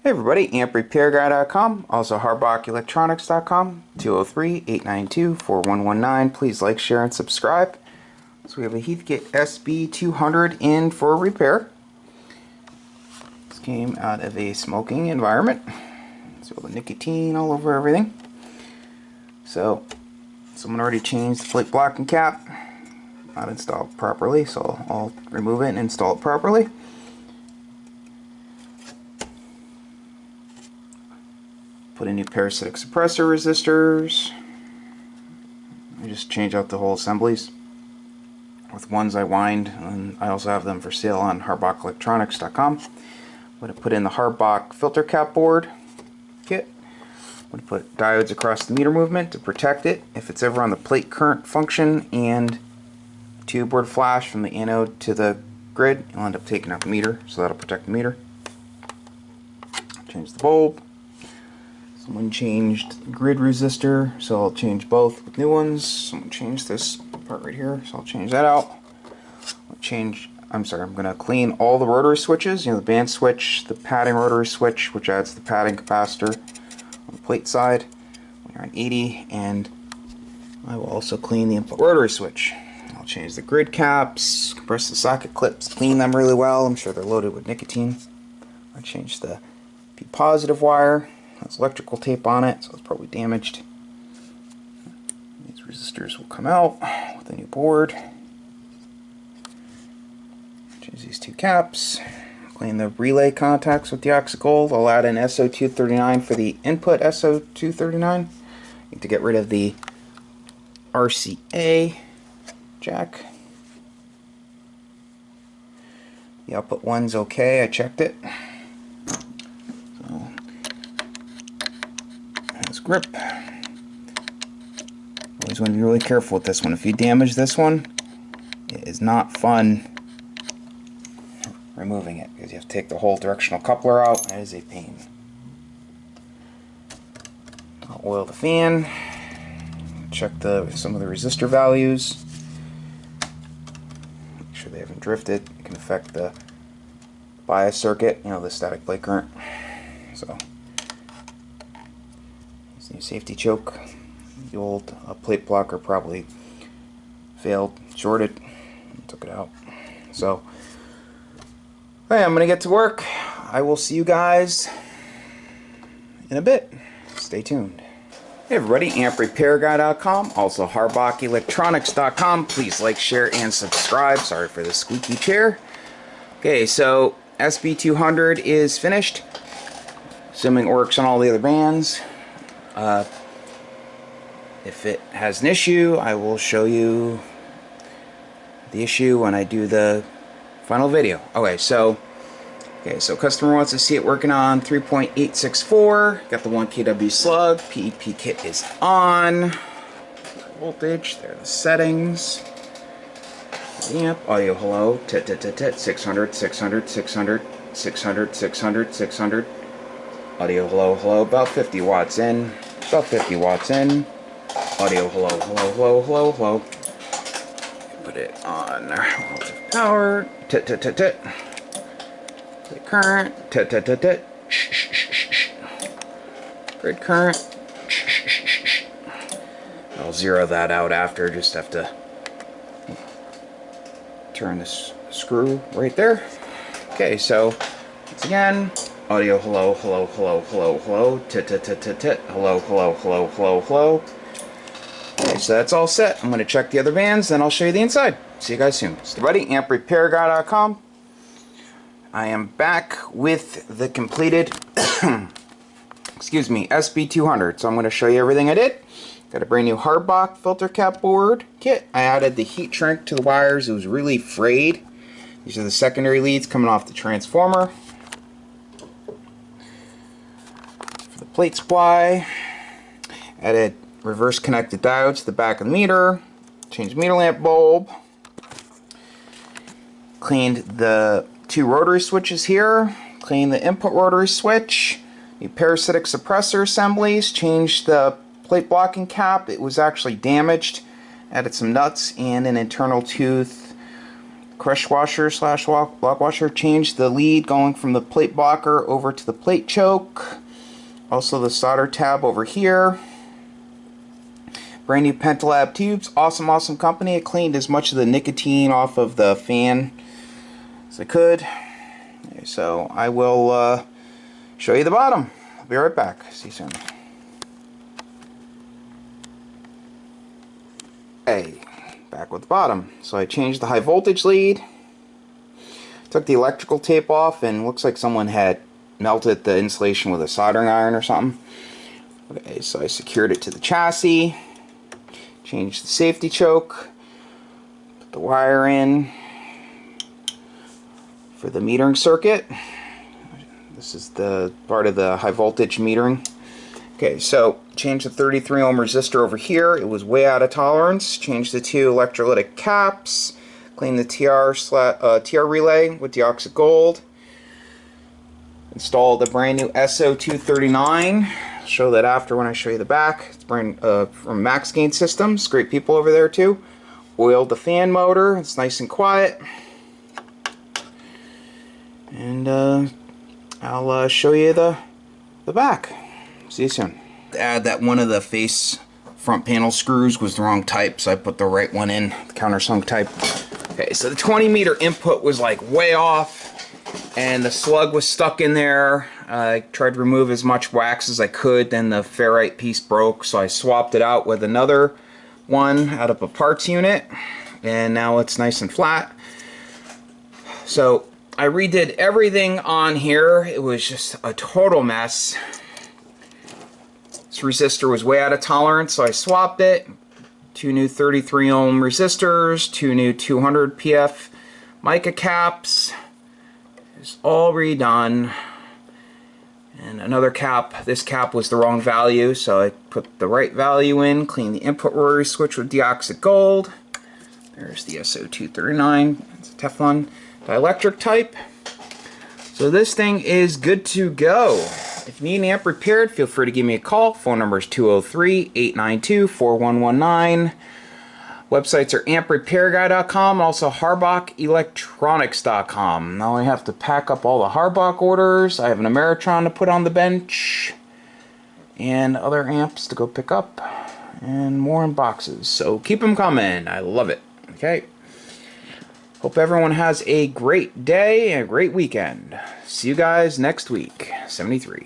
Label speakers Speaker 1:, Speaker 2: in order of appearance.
Speaker 1: Hey everybody, amprepairguy.com, also harbachelectronics.com, 203-892-4119. Please like, share, and subscribe. So we have a Heathkit Sb200 in for repair. This came out of a smoking environment. So the nicotine all over everything. So someone already changed the plate block and cap. Not installed properly, so I'll remove it and install it properly. Put in new parasitic suppressor resistors. I just change out the whole assemblies. With ones I wind, and I also have them for sale on harbachelectronics.com. I'm going to put in the Harbach filter cap board kit. I'm going to put diodes across the meter movement to protect it if it's ever on the plate current function, and tube board flash from the anode to the grid. You'll end up taking out the meter, so that'll protect the meter. Change the bulb. Someone changed grid resistor, so I'll change both with new ones. Someone changed this part right here, so I'll change that out. I'm going to clean all the rotary switches, the band switch, the padding rotary switch, which adds the padding capacitor on the plate side when you're on 80, and I will also clean the input rotary switch. I'll change the grid caps, compress the socket clips, clean them really well. I'm sure they're loaded with nicotine. I'll change the P positive wire. Has electrical tape on it, so it's probably damaged. These resistors will come out with a new board. Change these two caps. Clean the relay contacts with the oxygold. I'll add an SO239 for the input SO239. Need to get rid of the RCA jack. The output one's okay, I checked it. So, has grip. Always want to be really careful with this one. If you damage this one, it is not fun removing it, because you have to take the whole directional coupler out. That is a pain. I'll oil the fan. Check some of the resistor values. Make sure they haven't drifted. It can affect the bias circuit, the static plate current. So, this new safety choke. The old plate blocker probably failed, shorted, and took it out. So, hey, I'm going to get to work. I will see you guys in a bit. Stay tuned. Hey everybody, amprepairguy.com, also harbachelectronics.com. Please like, share, and subscribe. Sorry for the squeaky chair. Okay, so Sb200 is finished. Assuming it works on all the other bands. If it has an issue, I will show you the issue when I do the final video. Okay, so customer wants to see it working on 3.864. Got the 1 kW slug. PEP kit is on. Voltage. There are the settings. Amp. Audio hello. 600, 600, 600, 600, 600, 600. Audio hello. About 50 watts in. About 50 watts in. Audio hello. Put it on relative power. Current, grid current. I'll zero that out after. Just have to turn this screw right there. Okay, so once again, audio hello. Hello. Okay, so that's all set. I'm going to check the other bands, then I'll show you the inside. See you guys soon. Everybody, amprepairguy.com. I am back with the completed Sb200. So I'm going to show you everything I did. Got a brand new Harbach filter cap board kit. I added the heat shrink to the wires. It was really frayed. These are the secondary leads coming off the transformer. For the plate supply, added reverse connected diodes to the back of the meter. Changed meter lamp bulb. Cleaned the 2 rotary switches here, clean the input rotary switch, the parasitic suppressor assemblies, changed the plate blocking cap. It was actually damaged. Added some nuts and an internal tooth crush washer slash lock washer. Changed the lead going from the plate blocker over to the plate choke. Also the solder tab over here. Brand new Penta tubes. Awesome company. I cleaned as much of the nicotine off of the fan as I could. Okay, so I will show you the bottom. I'll be right back. See you soon. Okay, back with the bottom. So I changed the high voltage lead. Took the electrical tape off, and looks like someone had melted the insulation with a soldering iron or something. Okay, so I secured it to the chassis. Changed the safety choke. Put the wire in for the metering circuit. This is the part of the high voltage metering. Okay, so changed the 33 ohm resistor over here. It was way out of tolerance. Changed the 2 electrolytic caps. Cleaned the TR relay with deoxide gold. Installed the brand new SO239. I'll show that after when I show you the back. It's brand from Max Gain Systems. Great people over there too. Oiled the fan motor. It's nice and quiet. And I'll show you the back. See you soon. Add that one of the face front panel screws was the wrong type, so I put the right one in, the countersunk type. Okay, so the 20 meter input was like way off, and the slug was stuck in there. I tried to remove as much wax as I could, then the ferrite piece broke, so I swapped it out with another one out of a parts unit, and now it's nice and flat. So I redid everything on here. It was just a total mess. This resistor was way out of tolerance, so I swapped it. 2 new 33 ohm resistors, 2 new 200 PF mica caps. It's all redone. And another cap. This cap was the wrong value, so I put the right value in. Cleaned the input rotary switch with deoxide gold. There's the SO239. It's a Teflon dielectric type. So this thing is good to go. If you need an amp repaired, feel free to give me a call. Phone number is 203-892-4119. Websites are amprepairguy.com, also harbachelectronics.com. Now I have to pack up all the Harbach orders. I have an Ameritron to put on the bench, and other amps to go pick up, and more in boxes. So keep them coming. I love it. Okay. Hope everyone has a great day and a great weekend. See you guys next week. 73.